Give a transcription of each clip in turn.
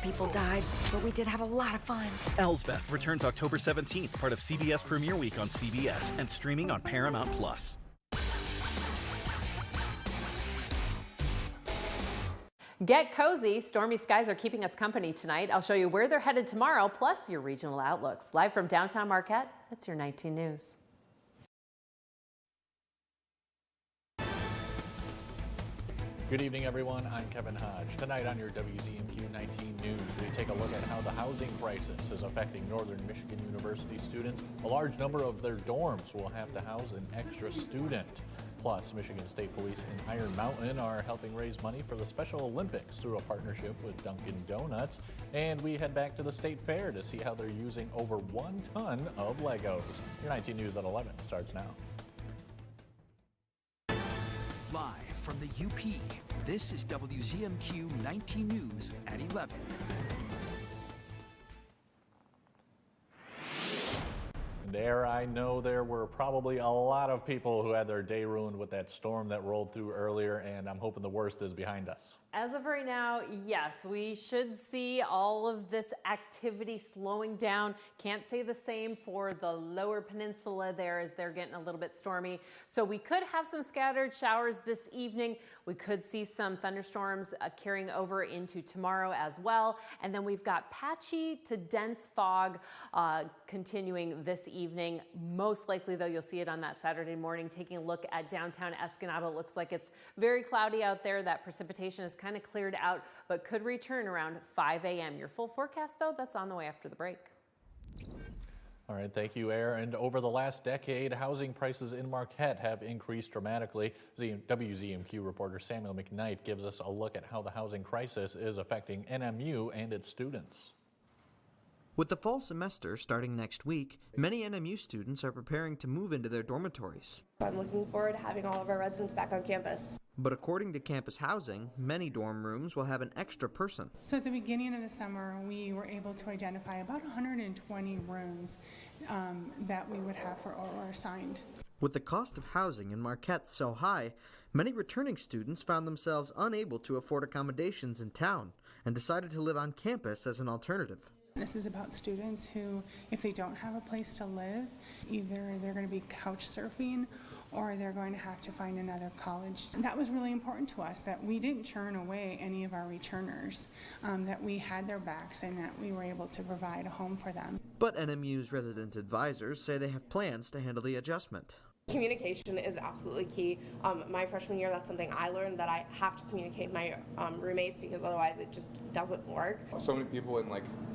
of people died, but we did have a lot of fun. Elsbeth returns October 17th, part of CBS Premiere Week on CBS and streaming on Paramount+. Get cozy. Stormy skies are keeping us company tonight. I'll show you where they're headed tomorrow, plus your regional outlooks. Live from downtown Marquette, it's your 19 News. Good evening, everyone. I'm Kevin Hodge. Tonight on your WZMQ 19 News, we take a look at how the housing crisis is affecting Northern Michigan University students. A large number of their dorms will have to house an extra student. Plus, Michigan State Police in Iron Mountain are helping raise money for the Special Olympics through a partnership with Dunkin' Donuts. And we head back to the State Fair to see how they're using over 1 ton of Legos. Your 19 News at 11 starts now. Live from the UP, this is WZMQ 19 News at 11. There, I know there were probably a lot of people who had their day ruined with that storm that rolled through earlier, and I'm hoping the worst is behind us. As of right now, yes, we should see all of this activity slowing down. Can't say the same for the Lower Peninsula there as they're getting a little bit stormy. So we could have some scattered showers this evening. We could see some thunderstorms carrying over into tomorrow as well. And then we've got patchy to dense fog continuing this evening. Most likely, though, you'll see it on that Saturday morning. Taking a look at downtown Escanaba, it looks like it's very cloudy out there. That precipitation is kind of cleared out, but could return around 5 a.m. Your full forecast, though, that's on the way after the break. All right, thank you, Air. And over the last decade, housing prices in Marquette have increased dramatically. WZMQ reporter Samuel McKnight gives us a look at how the housing crisis is affecting NMU and its students. With the fall semester starting next week, many NMU students are preparing to move into their dormitories. I'm looking forward to having all of our residents back on campus. But according to campus housing, many dorm rooms will have an extra person. So at the beginning of the summer, we were able to identify about 120 rooms that we would have for or assigned. With the cost of housing in Marquette so high, many returning students found themselves unable to afford accommodations in town and decided to live on campus as an alternative. This is about students who, if they don't have a place to live, either they're going to be couch surfing or they're going to have to find another college. That was really important to us, that we didn't churn away any of our returners, that we had their backs and that we were able to provide a home for them. But NMU's resident advisors say they have plans to handle the adjustment. Communication is absolutely key. My freshman year, that's something I learned, that I have to communicate with my roommates, because otherwise it just doesn't work. So many people in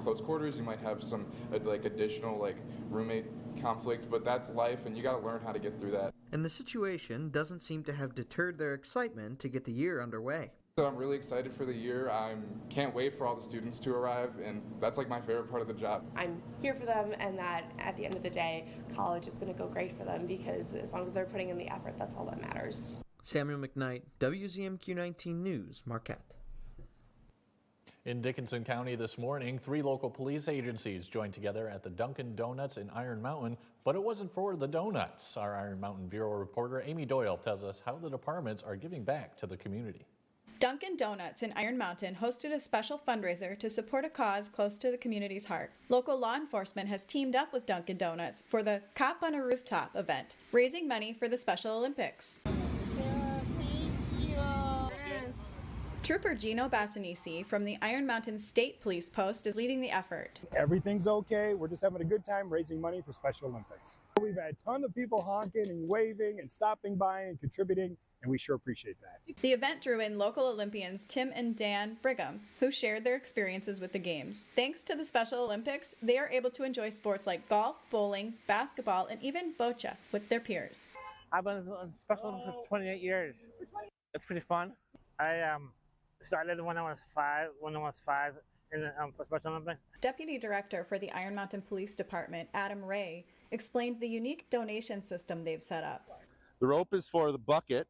close quarters, you might have some additional roommate conflicts, but that's life and you got to learn how to get through that. And the situation doesn't seem to have deterred their excitement to get the year underway. So I'm really excited for the year. I can't wait for all the students to arrive, and that's my favorite part of the job. I'm here for them, and that at the end of the day, college is going to go great for them, because as long as they're putting in the effort, that's all that matters. Samuel McKnight, WZMQ 19 News, Marquette. In Dickinson County this morning, 3 local police agencies joined together at the Dunkin' Donuts in Iron Mountain, but it wasn't for the donuts. Our Iron Mountain Bureau reporter Amy Doyle tells us how the departments are giving back to the community. Dunkin' Donuts in Iron Mountain hosted a special fundraiser to support a cause close to the community's heart. Local law enforcement has teamed up with Dunkin' Donuts for the Cop on a Rooftop event, raising money for the Special Olympics. Trooper Gino Bassanisi from the Iron Mountain State Police Post is leading the effort. Everything's okay. We're just having a good time raising money for Special Olympics. We've had a ton of people honking and waving and stopping by and contributing, and we sure appreciate that. The event drew in local Olympians Tim and Dan Brigham, who shared their experiences with the games. Thanks to the Special Olympics, they are able to enjoy sports like golf, bowling, basketball, and even boccia with their peers. I've been in Special Olympics for 28 years. It's pretty fun. I started when I was five in for Special Olympics. Deputy Director for the Iron Mountain Police Department, Adam Ray, explained the unique donation system they've set up. The rope is for the bucket,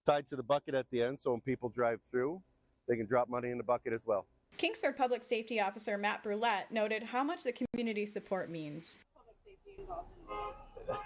tied to the bucket at the end, so when people drive through, they can drop money in the bucket as well. Kingsford Public Safety Officer Matt Brulette noted how much the community support means. Public safety involved in this.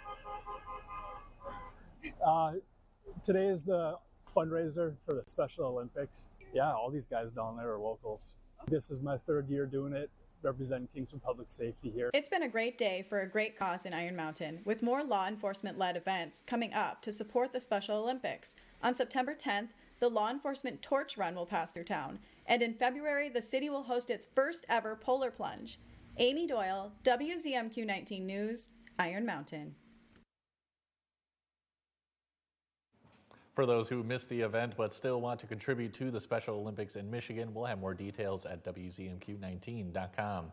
Today is the fundraiser for the Special Olympics. Yeah, all these guys down there are locals. This is my third year doing it, representing Kingston Public Safety here. It's been a great day for a great cause in Iron Mountain, with more law enforcement-led events coming up to support the Special Olympics. On September 10th, the Law Enforcement Torch Run will pass through town, and in February, the city will host its first ever polar plunge. Amy Doyle, WZMQ 19 News, Iron Mountain. For those who missed the event but still want to contribute to the Special Olympics in Michigan, we'll have more details at WZMQ19.com.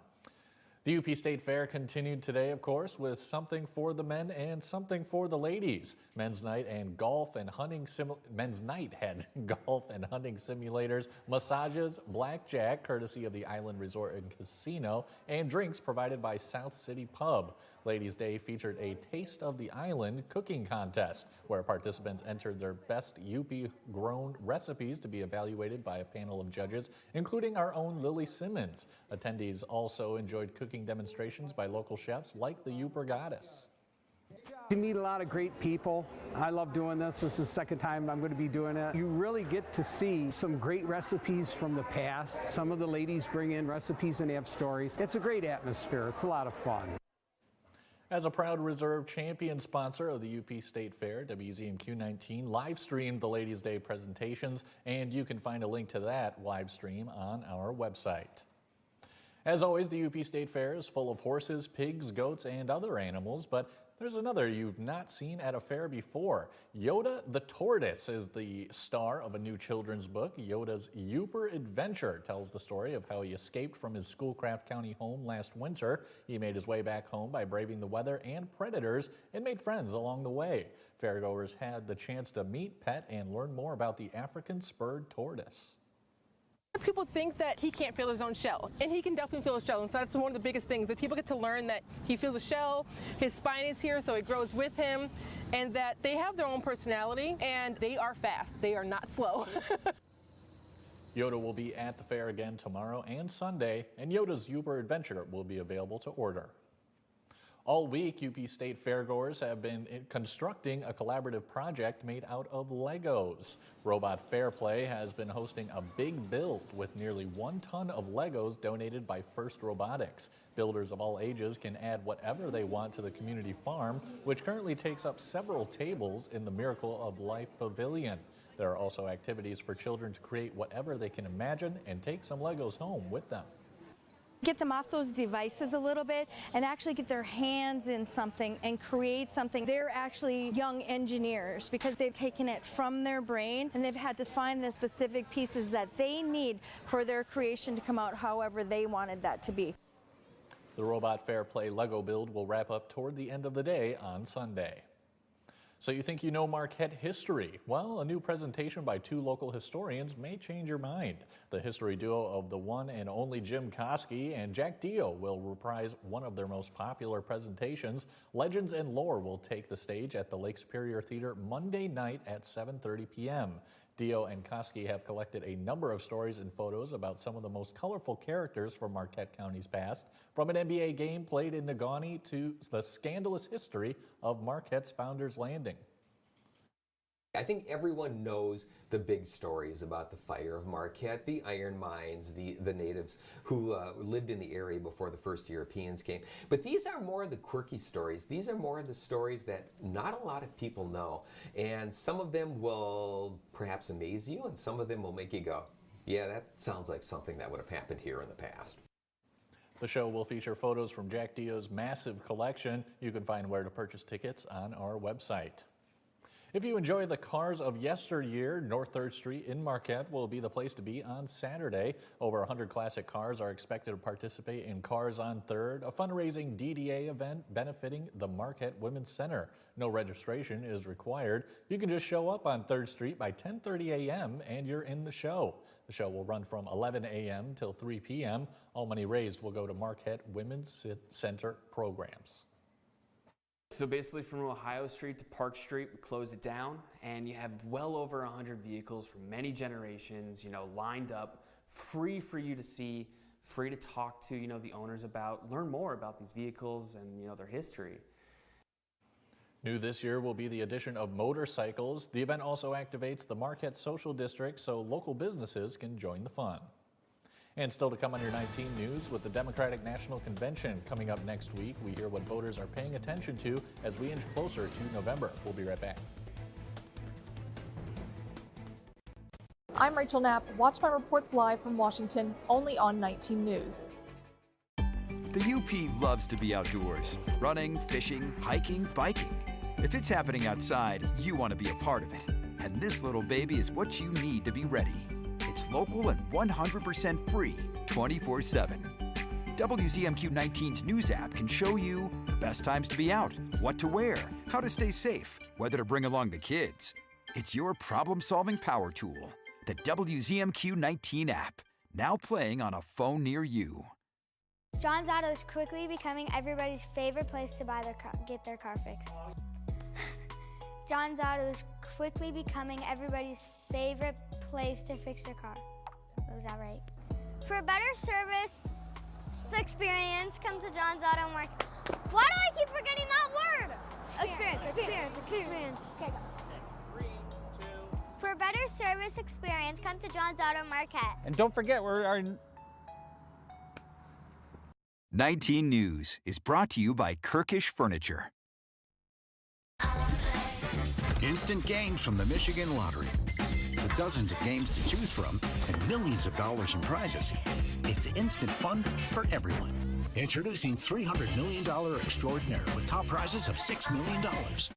The UP State Fair continued today, of course, with something for the men and something for the ladies. Men's night had golf and hunting simulators, massages, blackjack, courtesy of the Island Resort and Casino, and drinks provided by South City Pub. Ladies' Day featured a Taste of the Island cooking contest, where participants entered their best UP-grown recipes to be evaluated by a panel of judges, including our own Lily Simmons. Attendees also enjoyed cooking demonstrations by local chefs like the Upper Goddess. You meet a lot of great people. I love doing this. This is the second time I'm going to be doing it. You really get to see some great recipes from the past. Some of the ladies bring in recipes and have stories. It's a great atmosphere. It's a lot of fun. As a proud Reserve champion sponsor of the UP State Fair, WZMQ 19 live streamed the Ladies' Day presentations, and you can find a link to that live stream on our website. As always, the UP State Fair is full of horses, pigs, goats, and other animals, but there's another you've not seen at a fair before. Yoda the Tortoise is the star of a new children's book. Yoda's Upper Adventure tells the story of how he escaped from his Schoolcraft County home last winter. He made his way back home by braving the weather and predators and made friends along the way. Fairgoers had the chance to meet, pet, and learn more about the African spurred tortoise. People think that he can't feel his own shell, and he can definitely feel his shell, and so that's one of the biggest things, that people get to learn that he feels a shell, his spine is here, so it grows with him, and that they have their own personality, and they are fast. They are not slow. Yoda will be at the fair again tomorrow and Sunday, and Yoda's Upper Adventure will be available to order. All week, UP State Fairgoers have been constructing a collaborative project made out of Legos. Robot Fair Play has been hosting a big build with nearly 1 ton of Legos donated by First Robotics. Builders of all ages can add whatever they want to the community farm, which currently takes up several tables in the Miracle of Life Pavilion. There are also activities for children to create whatever they can imagine and take some Legos home with them. Get them off those devices a little bit and actually get their hands in something and create something. They're actually young engineers because they've taken it from their brain and they've had to find the specific pieces that they need for their creation to come out however they wanted that to be. The Robot Fair Play Lego build will wrap up toward the end of the day on Sunday. So you think you know Marquette history? Well, a new presentation by 2 local historians may change your mind. The history duo of the one and only Jim Koski and Jack Dio will reprise one of their most popular presentations. Legends and Lore will take the stage at the Lake Superior Theater Monday night at 7:30 p.m. Dio and Koski have collected a number of stories and photos about some of the most colorful characters from Marquette County's past, from an NBA game played in Negaunee to the scandalous history of Marquette's Founders Landing. I think everyone knows the big stories about the fire of Marquette, the iron mines, the natives who lived in the area before the first Europeans came. But these are more of the quirky stories. These are more of the stories that not a lot of people know. And some of them will perhaps amaze you, and some of them will make you go, yeah, that sounds like something that would have happened here in the past. The show will feature photos from Jack Dio's massive collection. You can find where to purchase tickets on our website. If you enjoy the cars of yesteryear, North 3rd Street in Marquette will be the place to be on Saturday. Over 100 classic cars are expected to participate in Cars on 3rd, a fundraising DDA event benefiting the Marquette Women's Center. No registration is required. You can just show up on 3rd Street by 10:30 a.m. and you're in the show. The show will run from 11 a.m. till 3 p.m. All money raised will go to Marquette Women's Center programs. So basically from Ohio Street to Park Street, we close it down, and you have well over 100 vehicles from many generations, lined up, free for you to see, free to talk to, the owners about, learn more about these vehicles and, their history. New this year will be the addition of motorcycles. The event also activates the Marquette Social District so local businesses can join the fun. And still to come on your 19 News, with the Democratic National Convention coming up next week, we hear what voters are paying attention to as we inch closer to November. We'll be right back. I'm Rachel Knapp. Watch my reports live from Washington, only on 19 News. The UP loves to be outdoors. Running, fishing, hiking, biking. If it's happening outside, you want to be a part of it. And this little baby is what you need to be ready. It's local and 100% free, 24/7. WZMQ 19's news app can show you the best times to be out, what to wear, how to stay safe, whether to bring along the kids. It's your problem-solving power tool, the WZMQ 19 app, now playing on a phone near you. John's Auto is quickly becoming everybody's favorite place to get their car fixed. John's Auto is quickly becoming everybody's favorite place to fix their car. Was that right? For a better service experience, come to John's Auto Market. Why do I keep forgetting that word? Experience. Okay, go. 3, 2. For a better service experience, come to John's Auto Market. And don't forget, we're 19 News is brought to you by Kirkish Furniture. Instant games from the Michigan Lottery. With dozens of games to choose from and millions of dollars in prizes, it's instant fun for everyone. Introducing $300 million Extraordinaire with top prizes of $6 million.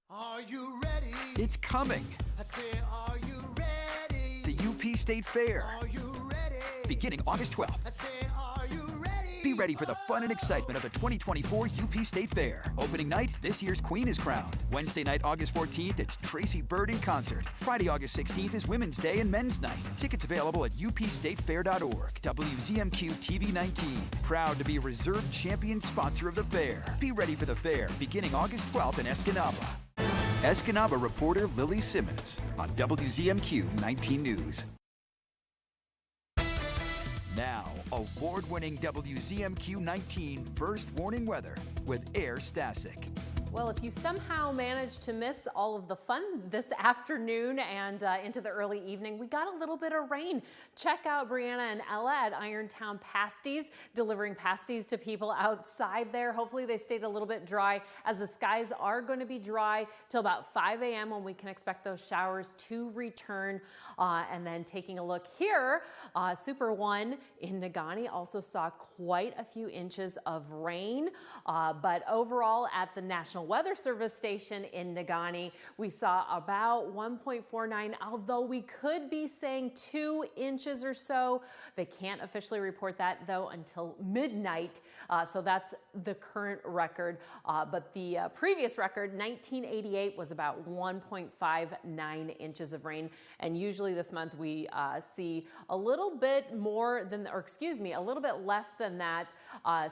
Are you ready? It's coming. I say, are you ready? The UP State Fair. Are you ready? Beginning August 12th. I say, are you ready? Be ready for the fun and excitement of the 2024 UP State Fair. Opening night, this year's Queen is crowned. Wednesday night, August 14th, it's Tracy Bird in concert. Friday, August 16th is Women's Day and Men's Night. Tickets available at upstatefair.org. WZMQ TV 19, proud to be a reserved champion sponsor of the fair. Be ready for the fair, beginning August 12th in Escanaba. Escanaba reporter Lily Simmons on WZMQ 19 News. Now, award-winning WZMQ 19 First Warning Weather with Air Stasic. Well, if you somehow managed to miss all of the fun this afternoon and into the early evening, we got a little bit of rain. Check out Brianna and Ella at Irontown Pasties, delivering pasties to people outside there. Hopefully they stayed a little bit dry, as the skies are going to be dry till about 5 a.m. when we can expect those showers to return. And then taking a look here, Super One in Negaunee also saw quite a few inches of rain. But overall at the National Weather Service station in Negaunee, we saw about 1.49, although we could be saying 2 inches or so. They can't officially report that though until midnight. So that's the current record. But the previous record, 1988, was about 1.59 inches of rain. And usually this month we see a little bit more than, or excuse me, a little bit less than that.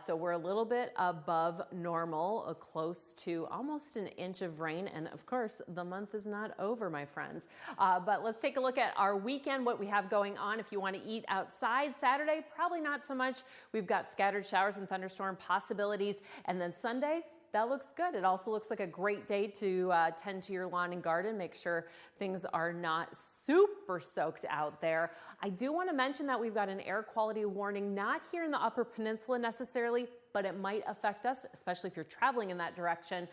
So we're a little bit above normal, close to almost an inch of rain. And of course, the month is not over, my friends. But let's take a look at our weekend, what we have going on. If you want to eat outside Saturday, probably not so much. We've got scattered showers and thunderstorm possibilities. And then Sunday, that looks good. It also looks like a great day to tend to your lawn and garden. Make sure things are not super soaked out there. I do want to mention that we've got an air quality warning, not here in the Upper Peninsula necessarily, but it might affect us, especially if you're traveling in that direction.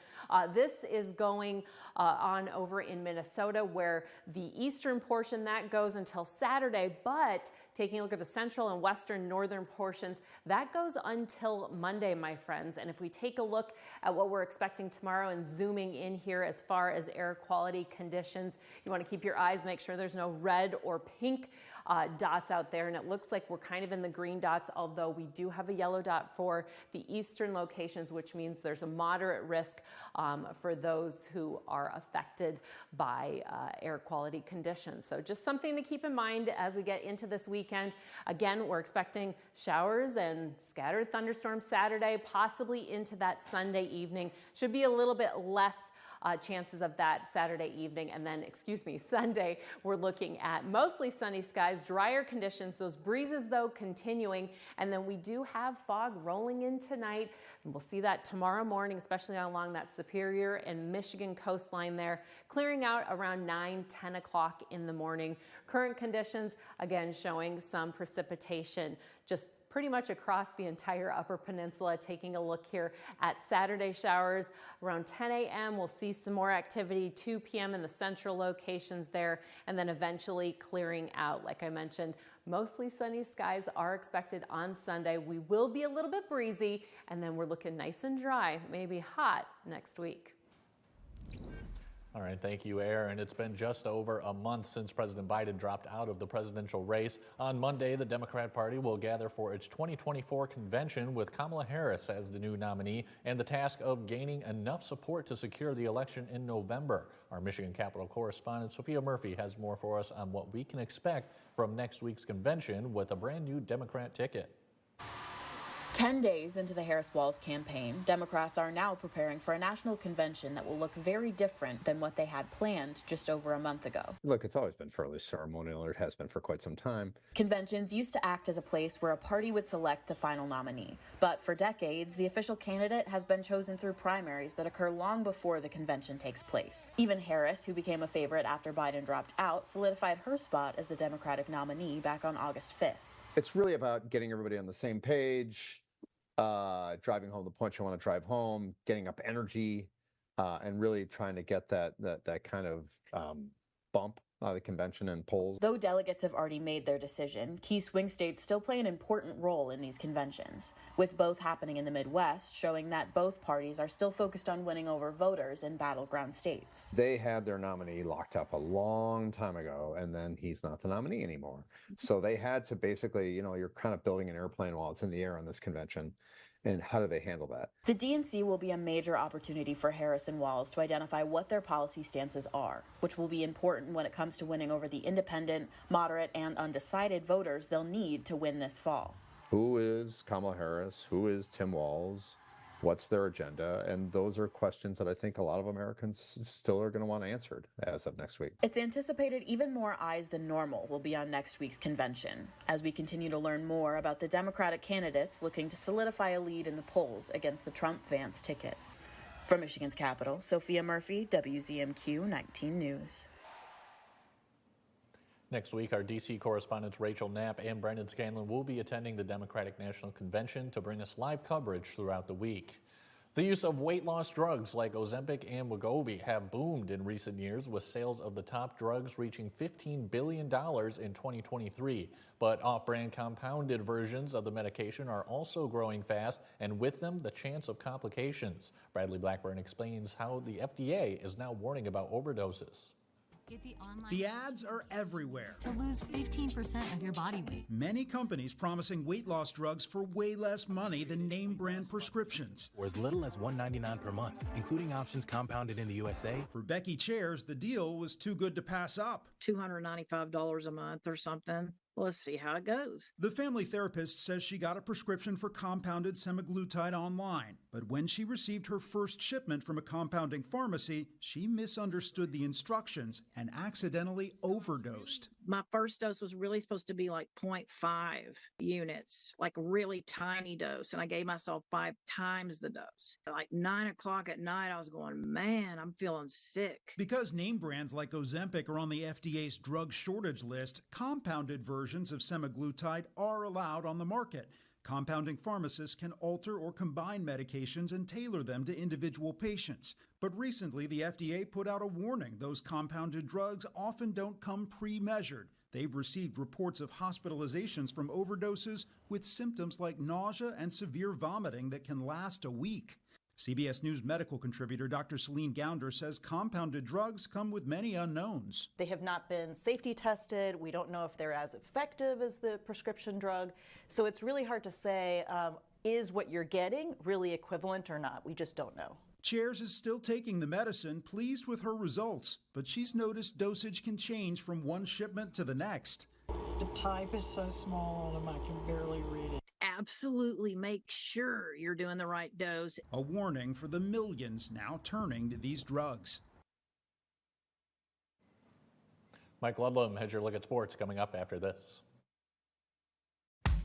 This is going on over in Minnesota, where the eastern portion, that goes until Saturday, but taking a look at the central and western northern portions, that goes until Monday, my friends. And if we take a look at what we're expecting tomorrow and zooming in here as far as air quality conditions, you want to keep your eyes, make sure there's no red or pink dots out there, and it looks like we're kind of in the green dots, although we do have a yellow dot for the eastern locations, which means there's a moderate risk for those who are affected by air quality conditions. So just something to keep in mind as we get into this weekend. Again, we're expecting showers and scattered thunderstorms Saturday, possibly into that Sunday evening. Should be a little bit less chances of that Saturday evening. And then, Sunday, we're looking at mostly sunny skies, drier conditions, those breezes though continuing. And then we do have fog rolling in tonight. And we'll see that tomorrow morning, especially along that Superior and Michigan coastline there, clearing out around 9-10 o'clock in the morning. Current conditions, again, showing some precipitation just pretty much across the entire Upper Peninsula. Taking a look here at Saturday showers around 10 a.m. We'll see some more activity, 2 p.m. in the central locations there, and then eventually clearing out. Like I mentioned, mostly sunny skies are expected on Sunday. We will be a little bit breezy, and then we're looking nice and dry, maybe hot next week. All right, thank you, Aaron. It's been just over a month since President Biden dropped out of the presidential race. On Monday, the Democrat Party will gather for its 2024 convention with Kamala Harris as the new nominee and the task of gaining enough support to secure the election in November. Our Michigan Capitol correspondent Sophia Murphy has more for us on what we can expect from next week's convention with a brand new Democrat ticket. 10 days into the Harris-Walz campaign, Democrats are now preparing for a national convention that will look very different than what they had planned just over a month ago. Look, it's always been fairly ceremonial, or it has been for quite some time. Conventions used to act as a place where a party would select the final nominee. But for decades, the official candidate has been chosen through primaries that occur long before the convention takes place. Even Harris, who became a favorite after Biden dropped out, solidified her spot as the Democratic nominee back on August 5th. It's really about getting everybody on the same page, driving home the point you want to drive home, getting up energy, and really trying to get that kind of bump out of the convention and polls. Though delegates have already made their decision, key swing states still play an important role in these conventions, with both happening in the Midwest, showing that both parties are still focused on winning over voters in battleground states. They had their nominee locked up a long time ago, and then he's not the nominee anymore. So they had to basically, you're kind of building an airplane while it's in the air on this convention. And how do they handle that? The DNC will be a major opportunity for Harris and Walz to identify what their policy stances are, which will be important when it comes to winning over the independent, moderate, and undecided voters they'll need to win this fall. Who is Kamala Harris? Who is Tim Walz? What's their agenda? And those are questions that I think a lot of Americans still are going to want answered as of next week. It's anticipated even more eyes than normal will be on next week's convention, as we continue to learn more about the Democratic candidates looking to solidify a lead in the polls against the Trump-Vance ticket. From Michigan's capital, Sophia Murphy, WZMQ 19 News. Next week, our D.C. correspondents Rachel Knapp and Brendan Scanlon will be attending the Democratic National Convention to bring us live coverage throughout the week. The use of weight loss drugs like Ozempic and Wegovy have boomed in recent years, with sales of the top drugs reaching $15 billion in 2023. But off-brand compounded versions of the medication are also growing fast, and with them, the chance of complications. Bradley Blackburn explains how the FDA is now warning about overdoses. The ads are everywhere. To lose 15% of your body weight. Many companies promising weight loss drugs for way less money than name brand prescriptions. Or as little as $1.99 per month, including options compounded in the USA. For Becky Chairs, the deal was too good to pass up. $295 a month or something. Let's see how it goes. The family therapist says she got a prescription for compounded semaglutide online, but when she received her first shipment from a compounding pharmacy, she misunderstood the instructions and accidentally overdosed. My first dose was really supposed to be like 0.5 units, like a really tiny dose, and I gave myself 5 times the dose. Like 9 o'clock at night, I was going, man, I'm feeling sick. Because name brands like Ozempic are on the FDA's drug shortage list, compounded versions of semaglutide are allowed on the market. Compounding pharmacists can alter or combine medications and tailor them to individual patients. But recently, the FDA put out a warning those compounded drugs often don't come pre-measured. They've received reports of hospitalizations from overdoses with symptoms like nausea and severe vomiting that can last a week. CBS News medical contributor Dr. Celine Gounder says compounded drugs come with many unknowns. They have not been safety tested. We don't know if they're as effective as the prescription drug. So it's really hard to say, is what you're getting really equivalent or not? We just don't know. Chairs is still taking the medicine, pleased with her results, but she's noticed dosage can change from one shipment to the next. The type is so small on them, I can barely read it. absolutely make sure you're doing the right dose. A warning for the millions now turning to these drugs. Mike Ludlam has your look at sports coming up after this.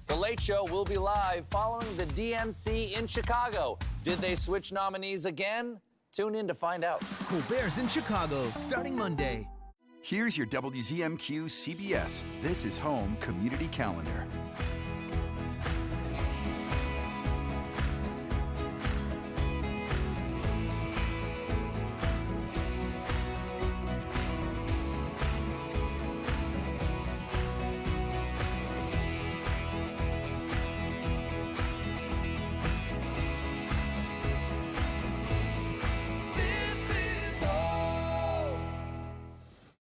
The Late Show will be live following the DNC in Chicago. Did they switch nominees again? Tune in to find out. Colbert's in Chicago, starting Monday. Here's your WZMQ CBS This is Home Community Calendar.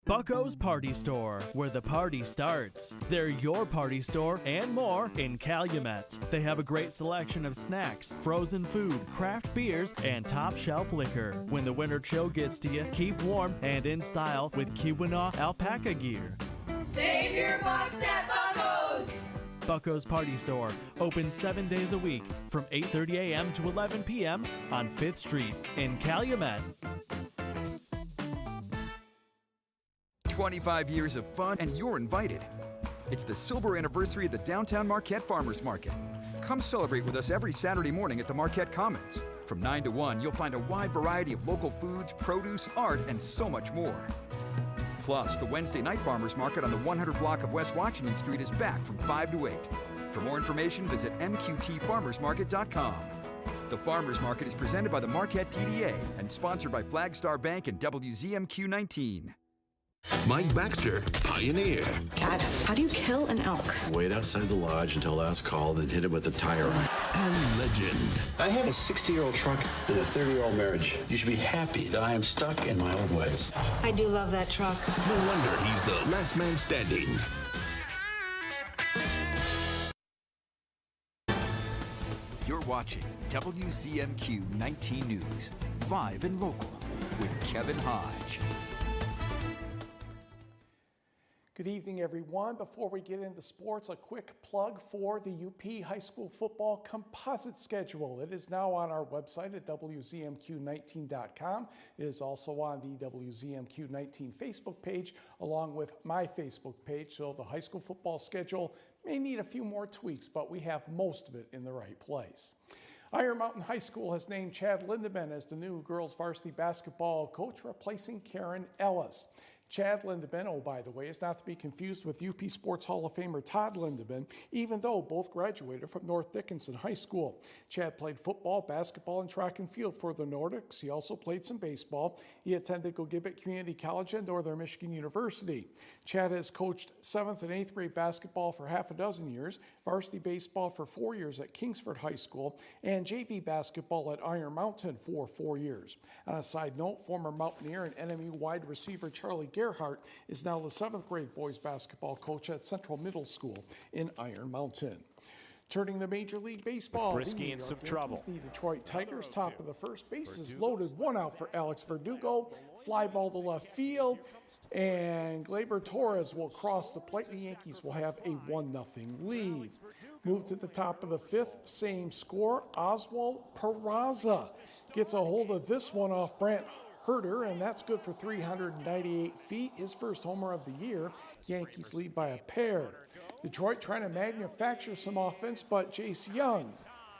Bucko's Party Store, where the party starts. They're your party store and more in Calumet. They have a great selection of snacks, frozen food, craft beers, and top shelf liquor. When the winter chill gets to you, keep warm and in style with Keweenaw alpaca gear. Save your bucks at Bucko's! Bucko's Party Store, open 7 days a week from 8:30 a.m. to 11 p.m. on 5th Street in Calumet. 25 years of fun, and you're invited. It's the silver anniversary of the Downtown Marquette Farmers Market. Come celebrate with us every Saturday morning at the Marquette Commons. From 9 to 1, you'll find a wide variety of local foods, produce, art, and so much more. Plus, the Wednesday night Farmers Market on the 100 block of West Washington Street is back from 5 to 8. For more information, visit mqtfarmersmarket.com. The Farmers Market is presented by the Marquette TDA and sponsored by Flagstar Bank and WZMQ 19. Mike Baxter, pioneer. Dad, how do you kill an elk? Wait outside the lodge until last call, then hit it with a tire iron. And legend. I have a 60-year-old truck and a 30-year-old marriage. You should be happy that I am stuck in my old ways. I do love that truck. No wonder he's the last man standing. You're watching WZMQ 19 News, live and local with Kevin Hodge. Good evening, everyone. Before we get into sports, a quick plug for the UP High School Football Composite Schedule. It is now on our website at WZMQ19.com. It is also on the WZMQ19 Facebook page, along with my Facebook page. So the high school football schedule may need a few more tweaks, but we have most of it in the right place. Iron Mountain High School has named Chad Lindeman as the new girls varsity basketball coach, replacing Karen Ellis. Chad Lindeman, oh, by the way, is not to be confused with UP Sports Hall of Famer Todd Lindeman, even though both graduated from North Dickinson High School. Chad played football, basketball, and track and field for the Nordics. He also played some baseball. He attended Gogibic Community College and Northern Michigan University. Chad has coached 7th and 8th grade basketball for half a dozen years, varsity baseball for 4 years at Kingsford High School, and JV basketball at Iron Mountain for 4 years. On a side note, former Mountaineer and enemy wide receiver Charlie Gerhardt is now the 7th grade boys basketball coach at Central Middle School in Iron Mountain. Turning to Major League Baseball, Brisky in some trouble. The Detroit Tigers, top of the first, bases loaded, one out for Alex Verdugo, fly ball to left field, and Gleyber Torres will cross the plate. The Yankees will have a 1-0 lead. Move to the top of the fifth, same score. Oswald Peraza gets a hold of this one off Brant Herter, and that's good for 398 feet. His first homer of the year. Yankees lead by a pair. Detroit trying to manufacture some offense, but Jace Young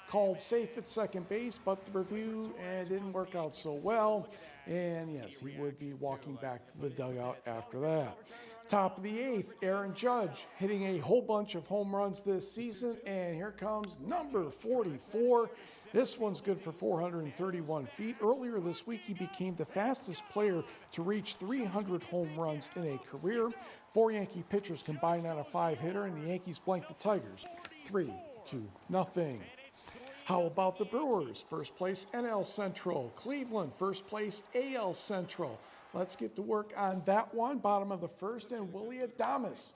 called safe at second base, but the review didn't work out so well. And yes, he would be walking back to the dugout after that. Top of the eighth, Aaron Judge hitting a whole bunch of home runs this season. And here comes number 44. This one's good for 431 feet. Earlier this week, he became the fastest player to reach 300 home runs in a career. 4 Yankee pitchers combined on a 5-hitter, and the Yankees blanked the Tigers 3-0. How about the Brewers? First place, NL Central. Cleveland, first place, AL Central. Let's get to work on that one. Bottom of the first, and Willie Adames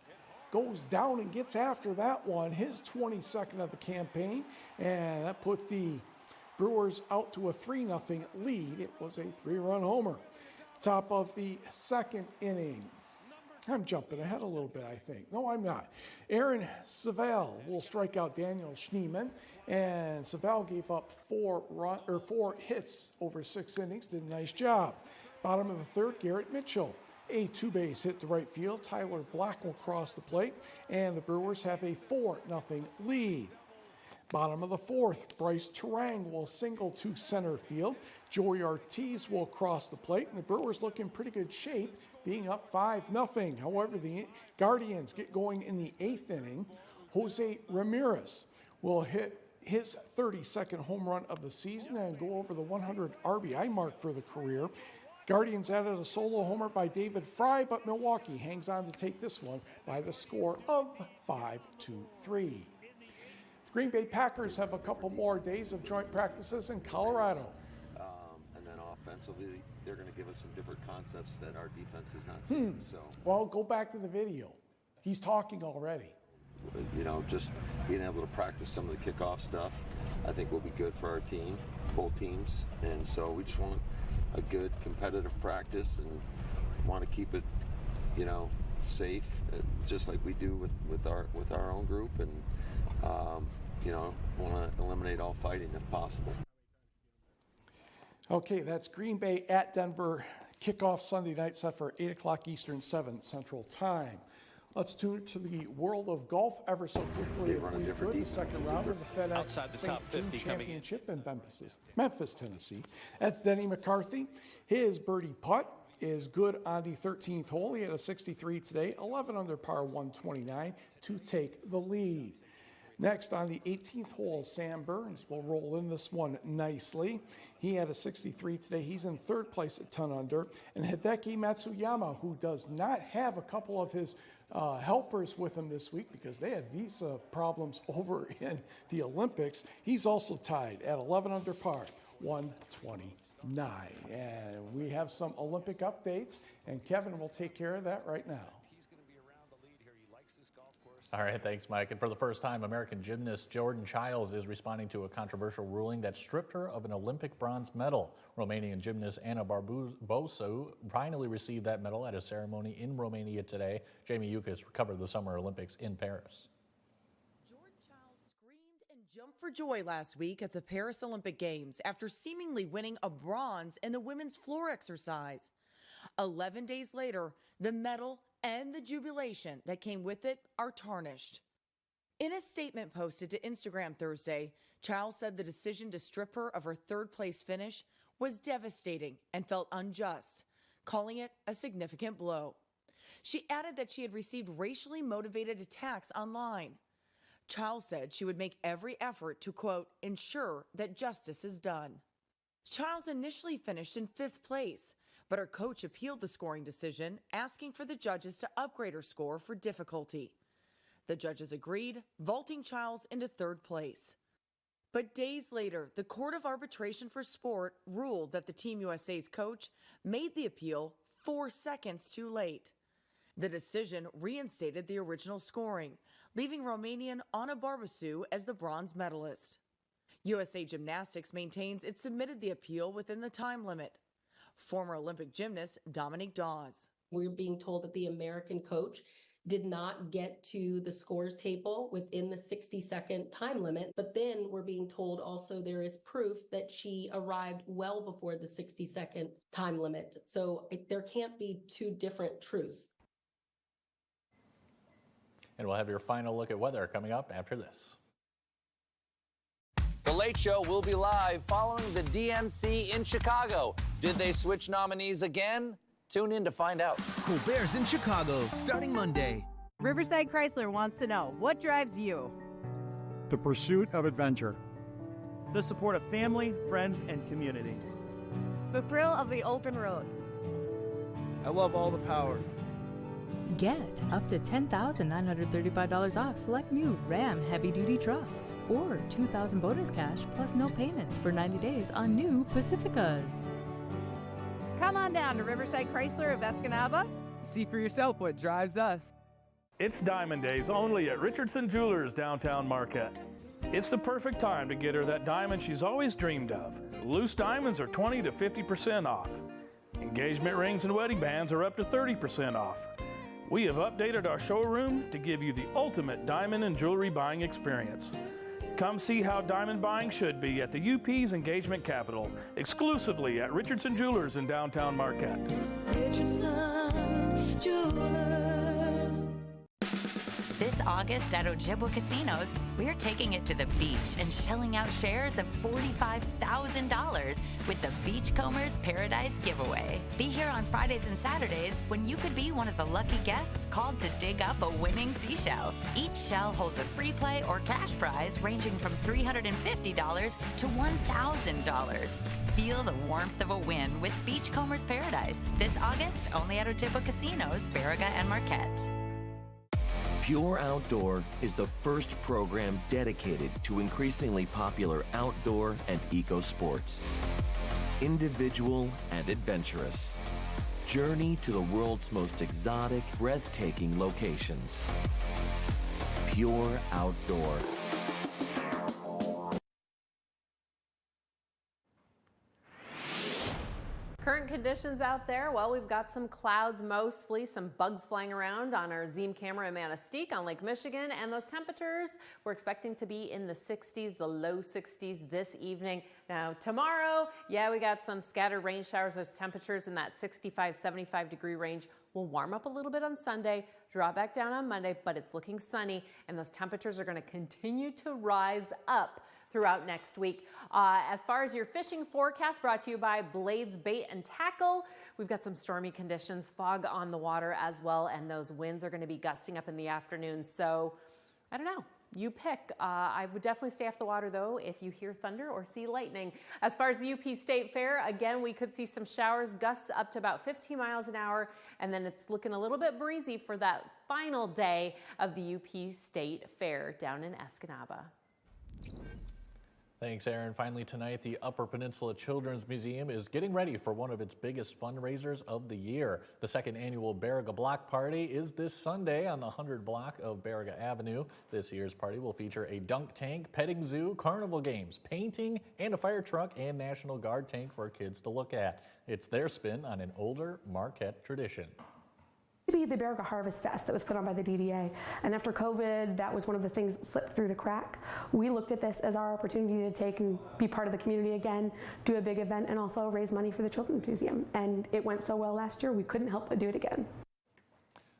goes down and gets after that one. His 22nd of the campaign, and that put the Brewers out to a 3-0 lead. It was a 3-run homer. Top of the second inning. I'm jumping ahead a little bit, I think. No, I'm not. Aaron Savell will strike out Daniel Schneemann, and Savell gave up 4 hits over 6 innings, did a nice job. Bottom of the third, Garrett Mitchell. A 2-base hit to right field. Tyler Black will cross the plate, and the Brewers have a 4-0 lead. Bottom of the fourth, Bryce Terang will single to center field. Joey Ortiz will cross the plate, and the Brewers look in pretty good shape, being up 5-0. However, the Guardians get going in the 8th inning. Jose Ramirez will hit his 32nd home run of the season and go over the 100 RBI mark for the career. Guardians added a solo homer by David Fry, but Milwaukee hangs on to take this one by the score of 5-3. The Green Bay Packers have a couple more days of joint practices in Colorado. And then offensively, they're going to give us some different concepts that our defense is not seeing. So, well, go back to the video. He's talking already. You know, just being able to practice some of the kickoff stuff, I think will be good for our team, both teams. And so we just want a good competitive practice and want to keep it, you know, safe, just like we do with our own group, and you know, want to eliminate all fighting if possible. Okay, that's Green Bay at Denver. Kickoff Sunday night set for 8 o'clock Eastern, 7 Central Time. Let's tune to the world of golf ever so quickly. If we could, the second round of the FedEx outside the top 50 Championship in Memphis, Tennessee. That's Denny McCarthy. His birdie putt is good on the 13th hole. He had a 63 today, 11 under par, 129 to take the lead. Next on the 18th hole, Sam Burns will roll in this one nicely. He had a 63 today. He's in 3rd place at 10 under. And Hideki Matsuyama, who does not have a couple of his helpers with him this week because they had visa problems over in the Olympics, he's also tied at 11 under par, 129. And we have some Olympic updates, and Kevin will take care of that right now. All right, thanks, Mike. And for the first time, American gymnast Jordan Childs is responding to a controversial ruling that stripped her of an Olympic bronze medal. Romanian gymnast Ana Barbusu finally received that medal at a ceremony in Romania today. Jamie Yukas covered the Summer Olympics in Paris. Jordan Childs screamed and jumped for joy last week at the Paris Olympic Games after seemingly winning a bronze in the women's floor exercise. 11 days later, the medal and the jubilation that came with it are tarnished. In a statement posted to Instagram Thursday, Childs said the decision to strip her of her 3rd place finish was devastating and felt unjust, calling it a significant blow. She added that she had received racially motivated attacks online. Childs said she would make every effort to, quote, ensure that justice is done. Childs initially finished in 5th place, but her coach appealed the scoring decision, asking for the judges to upgrade her score for difficulty. The judges agreed, vaulting Childs into 3rd place. But days later, the Court of Arbitration for Sport ruled that the Team USA's coach made the appeal 4 seconds too late. The decision reinstated the original scoring, leaving Romanian Ana Barbusu as the bronze medalist. USA Gymnastics maintains it submitted the appeal within the time limit. Former Olympic gymnast Dominique Dawes. We're being told that the American coach did not get to the scores table within the 60-second time limit, but then we're being told also there is proof that she arrived well before the 60-second time limit. So there can't be 2 different truths. And we'll have your final look at weather coming up after this. The Late Show will be live following the DNC in Chicago. Did they switch nominees again? Tune in to find out. Colbert's in Chicago, starting Monday. Riverside Chrysler wants to know, what drives you? The pursuit of adventure. The support of family, friends, and community. The thrill of the open road. I love all the power. Get up to $10,935 off select new Ram heavy-duty trucks, or $2,000 bonus cash plus no payments for 90 days on new Pacificas. Come on down to Riverside Chrysler of Escanaba. See for yourself what drives us. It's Diamond Days only at Richardson Jewelers downtown Marquette. It's the perfect time to get her that diamond she's always dreamed of. Loose diamonds are 20 to 50% off. Engagement rings and wedding bands are up to 30% off. We have updated our showroom to give you the ultimate diamond and jewelry buying experience. Come see how diamond buying should be at the UP's engagement capital, exclusively at Richardson Jewelers in downtown Marquette. Richardson Jewelers. This August at Ojibwa Casinos, we're taking it to the beach and shelling out shares of $45,000 with the Beachcombers Paradise Giveaway. Be here on Fridays and Saturdays when you could be one of the lucky guests called to dig up a winning seashell. Each shell holds a free play or cash prize ranging from $350 to $1,000. Feel the warmth of a win with Beachcombers Paradise this August only at Ojibwa Casinos, Baraga and Marquette. Pure Outdoor is the first program dedicated to increasingly popular outdoor and eco sports. Individual and adventurous. Journey to the world's most exotic, breathtaking locations. Pure Outdoor. Current conditions out there, well, we've got some clouds mostly, some bugs flying around on our Zoom camera in Manistee on Lake Michigan, and those temperatures we're expecting to be in the 60s, the low 60s this evening. Now tomorrow, yeah, we got some scattered rain showers. Those temperatures in that 65, 75 degree range will warm up a little bit on Sunday, drop back down on Monday, but it's looking sunny, and those temperatures are going to continue to rise up throughout next week. As far as your fishing forecast, brought to you by Blades Bait and Tackle, we've got some stormy conditions, fog on the water as well, and those winds are going to be gusting up in the afternoon. So I don't know, you pick. I would definitely stay off the water though if you hear thunder or see lightning. As far as the UP State Fair, again, we could see some showers, gusts up to about 15 miles an hour, and then it's looking a little bit breezy for that final day of the UP State Fair down in Escanaba. Thanks, Aaron. Finally tonight, the Upper Peninsula Children's Museum is getting ready for one of its biggest fundraisers of the year. The second annual Baraga Block Party is this Sunday on the 100 block of Baraga Avenue. This year's party will feature a dunk tank, petting zoo, carnival games, painting, and a fire truck and National Guard tank for kids to look at. It's their spin on an older Marquette tradition. To be the Baraga Harvest Fest that was put on by the DDA, and after COVID, that was one of the things that slipped through the crack. We looked at this as our opportunity to take and be part of the community again, do a big event, and also raise money for the Children's Museum. And it went so well last year, we couldn't help but do it again.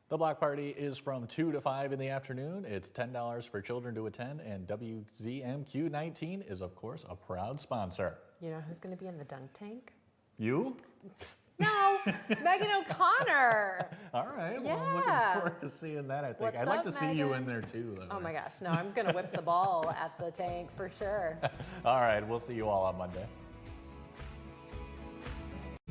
The block party is from 2 to 5 in the afternoon. It's $10 for children to attend, and WZMQ 19 is, of course, a proud sponsor. You know who's going to be in the dunk tank? You? No, Megan O'Connor. All right, yeah. Well, I'm looking forward to seeing that, I think. What's I'd like up, to see Megan? you in there too, though. Oh my gosh, no, I'm going to whip the ball at the tank for sure. All right, we'll see you all on Monday.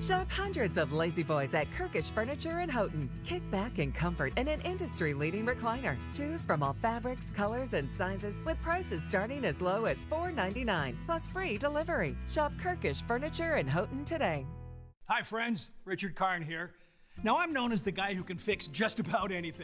Shop hundreds of Lazy Boys at Kirkish Furniture in Houghton. Kick back in comfort in an industry-leading recliner. Choose from all fabrics, colors, and sizes with prices starting as low as $4.99 plus free delivery. Shop Kirkish Furniture in Houghton today. Hi friends, Richard Karn here. Now I'm known as the guy who can fix just about anything.